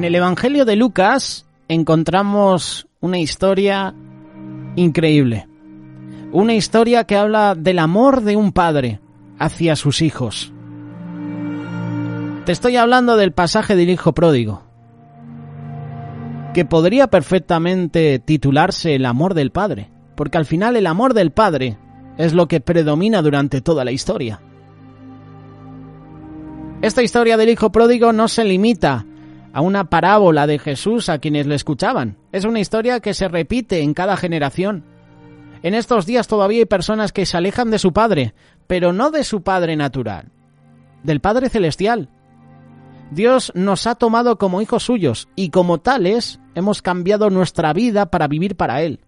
En el Evangelio de Lucas encontramos una historia increíble. Una historia que habla del amor de un padre hacia sus hijos. Te estoy hablando del pasaje del hijo pródigo, que podría perfectamente titularse El amor del padre, porque al final el amor del padre es lo que predomina durante toda la historia. Esta historia del hijo pródigo no se limita a una parábola de Jesús a quienes le escuchaban. Es una historia que se repite en cada generación. En estos días todavía hay personas que se alejan de su Padre, pero no de su Padre natural, del Padre celestial. Dios nos ha tomado como hijos suyos y como tales hemos cambiado nuestra vida para vivir para Él.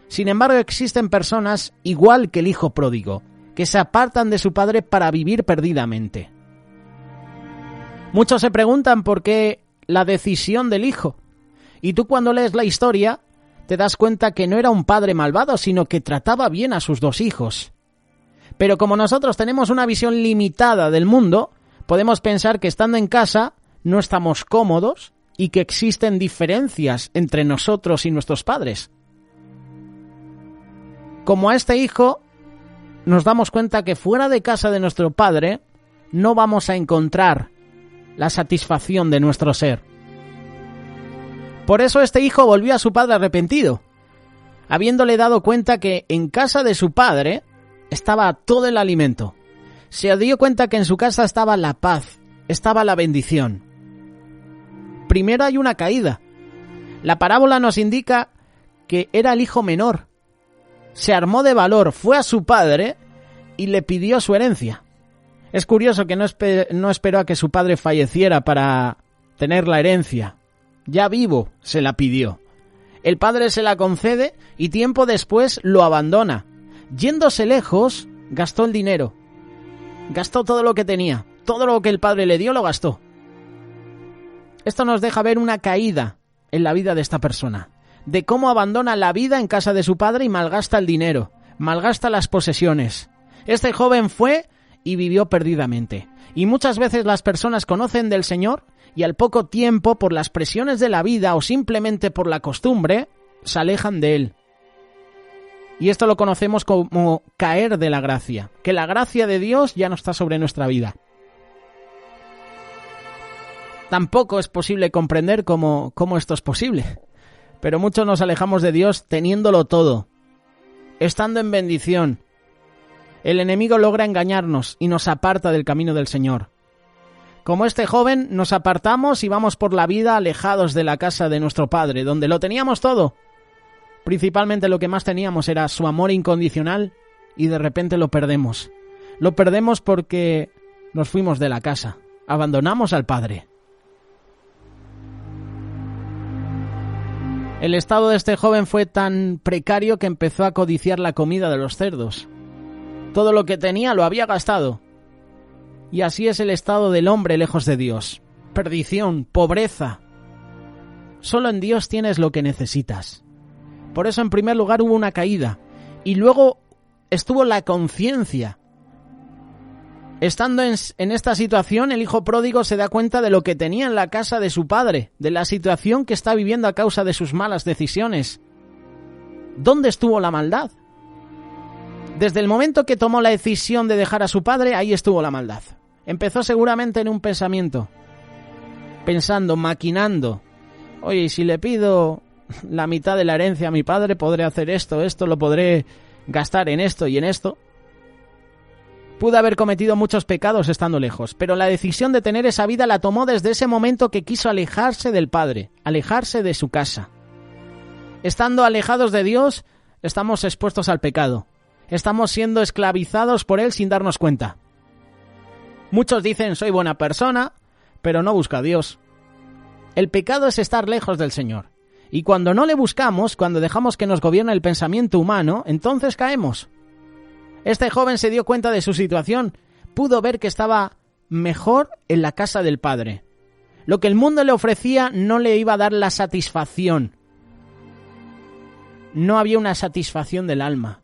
Sin embargo, existen personas, igual que el hijo pródigo, que se apartan de su Padre para vivir perdidamente. Muchos se preguntan por qué la decisión del hijo. Y tú cuando lees la historia te das cuenta que no era un padre malvado, sino que trataba bien a sus dos hijos. Pero como nosotros tenemos una visión limitada del mundo, podemos pensar que estando en casa no estamos cómodos y que existen diferencias entre nosotros y nuestros padres. Como a este hijo, nos damos cuenta que fuera de casa de nuestro padre no vamos a encontrar la satisfacción de nuestro ser. Por eso este hijo volvió a su padre arrepentido, habiéndole dado cuenta que en casa de su padre estaba todo el alimento. Se dio cuenta que en su casa estaba la paz, estaba la bendición. Primero hay una caída. La parábola nos indica que era el hijo menor. Se armó de valor, fue a su padre y le pidió su herencia. Es curioso que no esperó a que su padre falleciera para tener la herencia. Ya vivo se la pidió. El padre se la concede y tiempo después lo abandona. Yéndose lejos, gastó el dinero. Gastó todo lo que tenía. Todo lo que el padre le dio lo gastó. Esto nos deja ver una caída en la vida de esta persona. De cómo abandona la vida en casa de su padre y malgasta el dinero. Malgasta las posesiones. Este joven fue y vivió perdidamente. Y muchas veces las personas conocen del Señor y al poco tiempo, por las presiones de la vida o simplemente por la costumbre, se alejan de Él. Y esto lo conocemos como caer de la gracia, que la gracia de Dios ya no está sobre nuestra vida. Tampoco es posible comprender cómo esto es posible, pero muchos nos alejamos de Dios teniéndolo todo, estando en bendición. El enemigo logra engañarnos y nos aparta del camino del Señor. Como este joven, nos apartamos y vamos por la vida alejados de la casa de nuestro Padre, donde lo teníamos todo. Principalmente lo que más teníamos era su amor incondicional y de repente lo perdemos. Lo perdemos porque nos fuimos de la casa, abandonamos al Padre. El estado de este joven fue tan precario que empezó a codiciar la comida de los cerdos. Todo lo que tenía lo había gastado. Y así es el estado del hombre lejos de Dios. Perdición, pobreza. Solo en Dios tienes lo que necesitas. Por eso en primer lugar hubo una caída. Y luego estuvo la conciencia. Estando en esta situación, el hijo pródigo se da cuenta de lo que tenía en la casa de su padre, de la situación que está viviendo a causa de sus malas decisiones. ¿Dónde estuvo la maldad? Desde el momento que tomó la decisión de dejar a su padre, ahí estuvo la maldad. Empezó seguramente en un pensamiento, pensando, maquinando. Oye, si le pido la mitad de la herencia a mi padre, podré hacer esto, lo podré gastar en esto y en esto. Pudo haber cometido muchos pecados estando lejos, pero la decisión de tener esa vida la tomó desde ese momento que quiso alejarse del Padre, alejarse de su casa. Estando alejados de Dios, estamos expuestos al pecado. Estamos siendo esclavizados por Él sin darnos cuenta. Muchos dicen, soy buena persona, pero no busco a Dios. El pecado es estar lejos del Señor. Y cuando no le buscamos, cuando dejamos que nos gobierne el pensamiento humano, entonces caemos. Este joven se dio cuenta de su situación. Pudo ver que estaba mejor en la casa del Padre. Lo que el mundo le ofrecía no le iba a dar la satisfacción. No había una satisfacción del alma.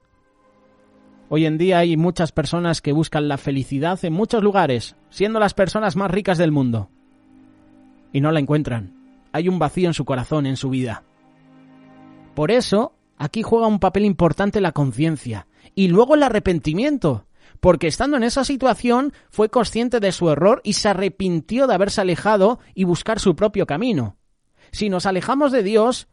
Hoy en día hay muchas personas que buscan la felicidad en muchos lugares, siendo las personas más ricas del mundo. Y no la encuentran, hay un vacío en su corazón, en su vida. Por eso, aquí juega un papel importante la conciencia y luego el arrepentimiento, porque estando en esa situación fue consciente de su error y se arrepintió de haberse alejado y buscar su propio camino. Si nos alejamos de Dios,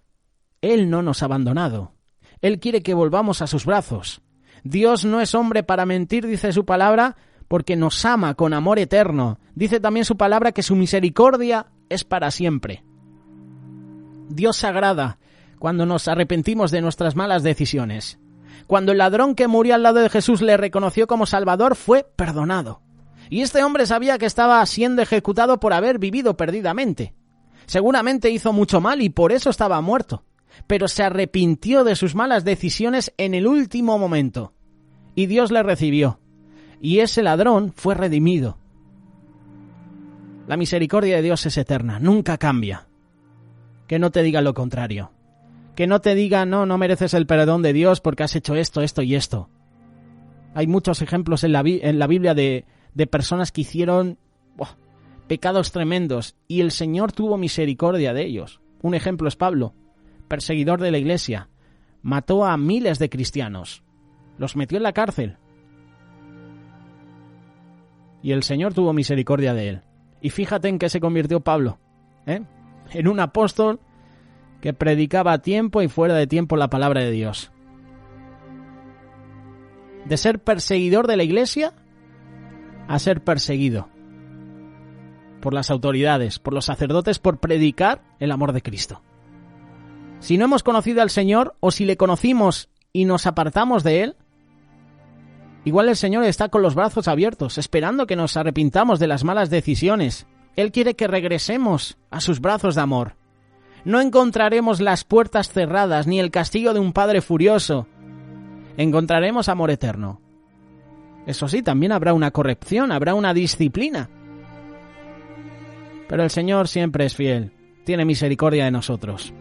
Él no nos ha abandonado. Él quiere que volvamos a sus brazos. Dios no es hombre para mentir, dice su palabra, porque nos ama con amor eterno. Dice también su palabra que su misericordia es para siempre. Dios se agrada cuando nos arrepentimos de nuestras malas decisiones. Cuando el ladrón que murió al lado de Jesús le reconoció como Salvador, fue perdonado. Y este hombre sabía que estaba siendo ejecutado por haber vivido perdidamente. Seguramente hizo mucho mal y por eso estaba muerto. Pero se arrepintió de sus malas decisiones en el último momento. Y Dios le recibió. Y ese ladrón fue redimido. La misericordia de Dios es eterna, nunca cambia. Que no te diga lo contrario. Que no te diga, no mereces el perdón de Dios porque has hecho esto, esto y esto. Hay muchos ejemplos en la Biblia de personas que hicieron pecados tremendos y el Señor tuvo misericordia de ellos. Un ejemplo es Pablo, perseguidor de la iglesia. Mató a miles de cristianos. Los metió en la cárcel. Y el Señor tuvo misericordia de él. Y fíjate en qué se convirtió Pablo, en un apóstol que predicaba a tiempo y fuera de tiempo la palabra de Dios. De ser perseguidor de la iglesia a ser perseguido por las autoridades, por los sacerdotes, por predicar el amor de Cristo. Si no hemos conocido al Señor o si le conocimos y nos apartamos de Él, igual el Señor está con los brazos abiertos, esperando que nos arrepintamos de las malas decisiones. Él quiere que regresemos a sus brazos de amor. No encontraremos las puertas cerradas ni el castigo de un Padre furioso. Encontraremos amor eterno. Eso sí, también habrá una corrección, habrá una disciplina. Pero el Señor siempre es fiel, tiene misericordia de nosotros.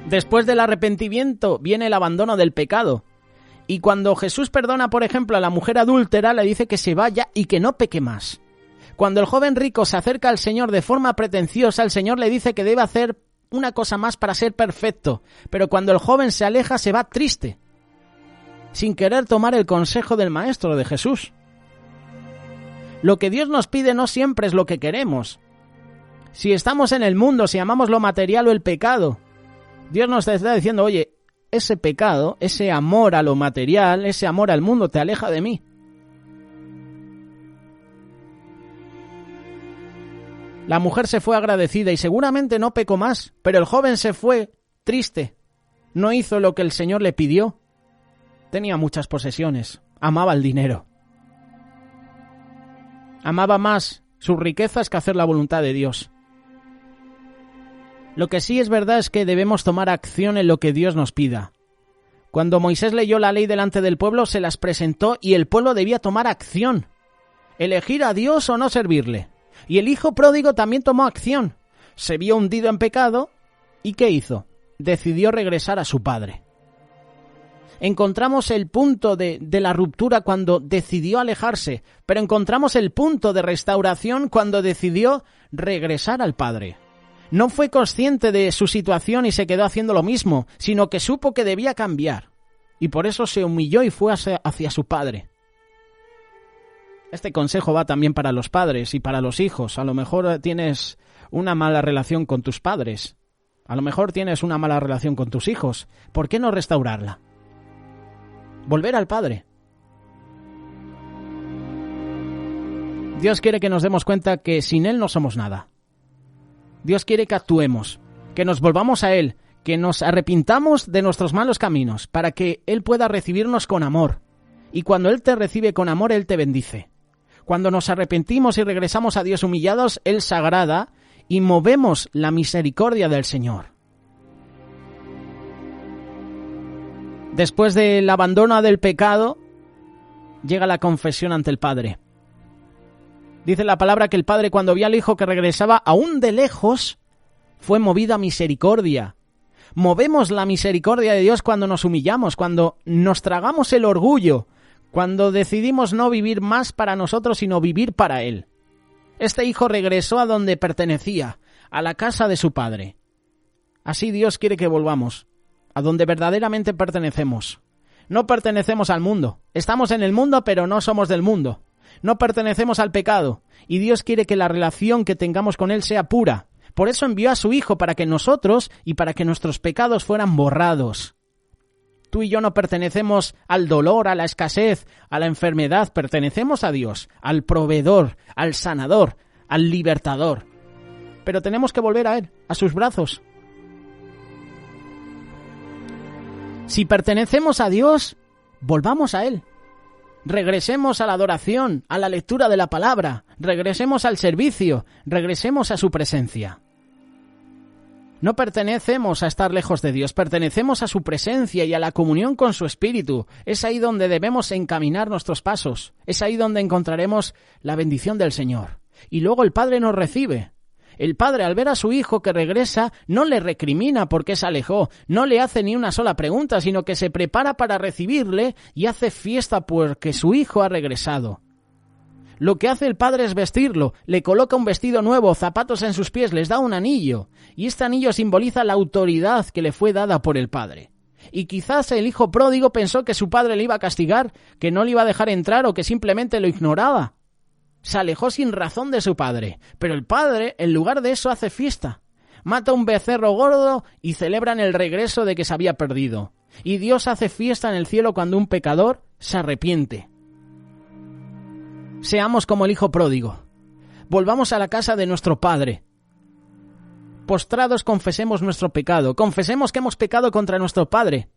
Después del arrepentimiento viene el abandono del pecado. Y cuando Jesús perdona, por ejemplo, a la mujer adúltera, le dice que se vaya y que no peque más. Cuando el joven rico se acerca al Señor de forma pretenciosa, el Señor le dice que debe hacer una cosa más para ser perfecto. Pero cuando el joven se aleja, se va triste, sin querer tomar el consejo del Maestro, de Jesús. Lo que Dios nos pide no siempre es lo que queremos. Si estamos en el mundo, si amamos lo material o el pecado, Dios nos está diciendo, oye, ese pecado, ese amor a lo material, ese amor al mundo te aleja de mí. La mujer se fue agradecida y seguramente no pecó más, pero el joven se fue triste. No hizo lo que el Señor le pidió. Tenía muchas posesiones, amaba el dinero. Amaba más sus riquezas que hacer la voluntad de Dios. Lo que sí es verdad es que debemos tomar acción en lo que Dios nos pida. Cuando Moisés leyó la ley delante del pueblo, se las presentó y el pueblo debía tomar acción. Elegir a Dios o no servirle. Y el hijo pródigo también tomó acción. Se vio hundido en pecado y ¿qué hizo? Decidió regresar a su padre. Encontramos el punto de la ruptura cuando decidió alejarse, pero encontramos el punto de restauración cuando decidió regresar al padre. No fue consciente de su situación y se quedó haciendo lo mismo, sino que supo que debía cambiar. Y por eso se humilló y fue hacia su padre. Este consejo va también para los padres y para los hijos. A lo mejor tienes una mala relación con tus padres. A lo mejor tienes una mala relación con tus hijos. ¿Por qué no restaurarla? Volver al Padre. Dios quiere que nos demos cuenta que sin Él no somos nada. Dios quiere que actuemos, que nos volvamos a Él, que nos arrepintamos de nuestros malos caminos, para que Él pueda recibirnos con amor. Y cuando Él te recibe con amor, Él te bendice. Cuando nos arrepentimos y regresamos a Dios humillados, Él se agrada y movemos la misericordia del Señor. Después del abandono del pecado, llega la confesión ante el Padre. Dice la palabra que el Padre, cuando vio al Hijo que regresaba aún de lejos, fue movido a misericordia. Movemos la misericordia de Dios cuando nos humillamos, cuando nos tragamos el orgullo, cuando decidimos no vivir más para nosotros, sino vivir para Él. Este hijo regresó a donde pertenecía, a la casa de su Padre. Así Dios quiere que volvamos, a donde verdaderamente pertenecemos. No pertenecemos al mundo. Estamos en el mundo, pero no somos del mundo. No pertenecemos al pecado, y Dios quiere que la relación que tengamos con Él sea pura. Por eso envió a su Hijo, para que nosotros y para que nuestros pecados fueran borrados. Tú y yo no pertenecemos al dolor, a la escasez, a la enfermedad. Pertenecemos a Dios, al proveedor, al sanador, al libertador. Pero tenemos que volver a Él, a sus brazos. Si pertenecemos a Dios, volvamos a Él. Regresemos a la adoración, a la lectura de la palabra, regresemos al servicio, regresemos a su presencia. No pertenecemos a estar lejos de Dios, pertenecemos a su presencia y a la comunión con su Espíritu. Es ahí donde debemos encaminar nuestros pasos, es ahí donde encontraremos la bendición del Señor. Y luego el Padre nos recibe. El Padre, al ver a su Hijo que regresa, no le recrimina porque se alejó, no le hace ni una sola pregunta, sino que se prepara para recibirle y hace fiesta porque su Hijo ha regresado. Lo que hace el Padre es vestirlo, le coloca un vestido nuevo, zapatos en sus pies, les da un anillo, y este anillo simboliza la autoridad que le fue dada por el Padre. Y quizás el hijo pródigo pensó que su padre le iba a castigar, que no le iba a dejar entrar o que simplemente lo ignoraba. Se alejó sin razón de su padre, pero el Padre, en lugar de eso, hace fiesta. Mata un becerro gordo y celebran el regreso de que se había perdido. Y Dios hace fiesta en el cielo cuando un pecador se arrepiente. Seamos como el hijo pródigo. Volvamos a la casa de nuestro Padre. Postrados confesemos nuestro pecado. Confesemos que hemos pecado contra nuestro Padre.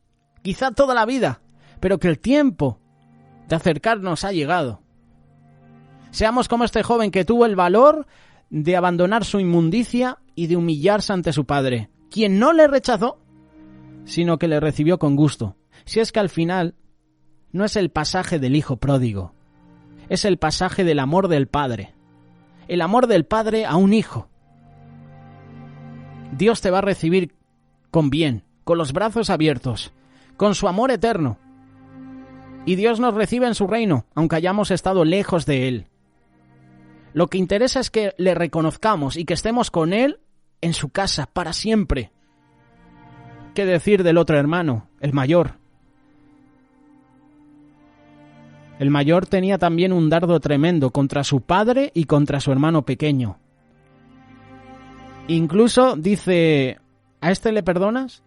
Quizá toda la vida, pero que el tiempo de acercarnos ha llegado. Seamos como este joven que tuvo el valor de abandonar su inmundicia y de humillarse ante su Padre, quien no le rechazó, sino que le recibió con gusto. Si es que al final no es el pasaje del hijo pródigo, es el pasaje del amor del Padre. El amor del Padre a un hijo. Dios te va a recibir con bien, con los brazos abiertos, con su amor eterno. Y Dios nos recibe en su reino, aunque hayamos estado lejos de Él. Lo que interesa es que le reconozcamos y que estemos con Él en su casa para siempre. ¿Qué decir del otro hermano, el mayor? El mayor tenía también un dardo tremendo contra su padre y contra su hermano pequeño. Incluso dice, ¿a este le perdonas?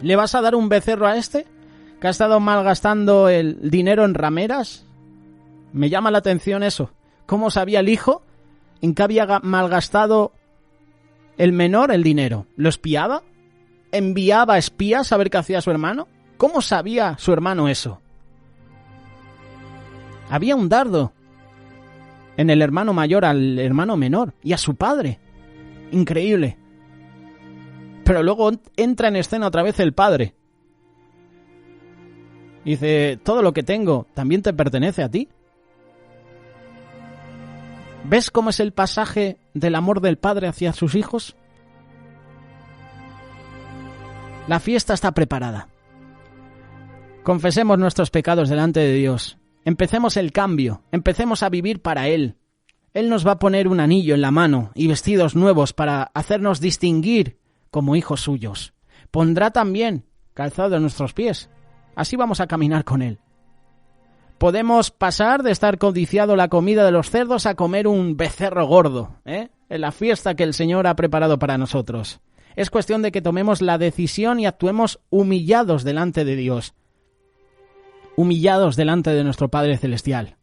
¿Le vas a dar un becerro a este que ha estado malgastando el dinero en rameras? Me llama la atención eso. ¿Cómo sabía el hijo en qué había malgastado el menor el dinero? ¿Lo espiaba? ¿Enviaba espías a ver qué hacía su hermano? ¿Cómo sabía su hermano eso? Había un dardo en el hermano mayor al hermano menor y a su padre. Increíble. Pero luego entra en escena otra vez el Padre. Dice, todo lo que tengo también te pertenece a ti. ¿Ves cómo es el pasaje del amor del Padre hacia sus hijos? La fiesta está preparada. Confesemos nuestros pecados delante de Dios. Empecemos el cambio. Empecemos a vivir para Él. Él nos va a poner un anillo en la mano y vestidos nuevos para hacernos distinguir como hijos suyos. Pondrá también calzado en nuestros pies. Así vamos a caminar con Él. Podemos pasar de estar codiciado la comida de los cerdos a comer un becerro gordo, en la fiesta que el Señor ha preparado para nosotros. Es cuestión de que tomemos la decisión y actuemos humillados delante de Dios. Humillados delante de nuestro Padre Celestial.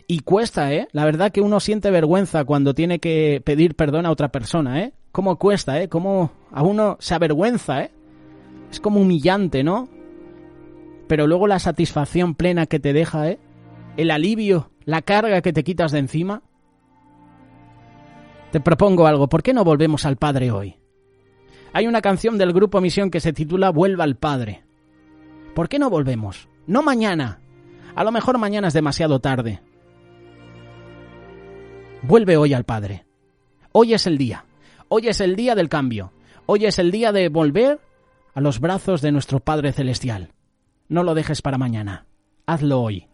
Y cuesta, La verdad que uno siente vergüenza cuando tiene que pedir perdón a otra persona, Cómo cuesta, Cómo a uno se avergüenza, Es como humillante, ¿no? Pero luego la satisfacción plena que te deja, el alivio, la carga que te quitas de encima. Te propongo algo, ¿por qué no volvemos al Padre hoy? Hay una canción del Grupo Misión que se titula Vuelva al Padre. ¿Por qué no volvemos? No mañana. A lo mejor mañana es demasiado tarde. Vuelve hoy al Padre. Hoy es el día. Hoy es el día del cambio. Hoy es el día de volver a los brazos de nuestro Padre Celestial. No lo dejes para mañana. Hazlo hoy.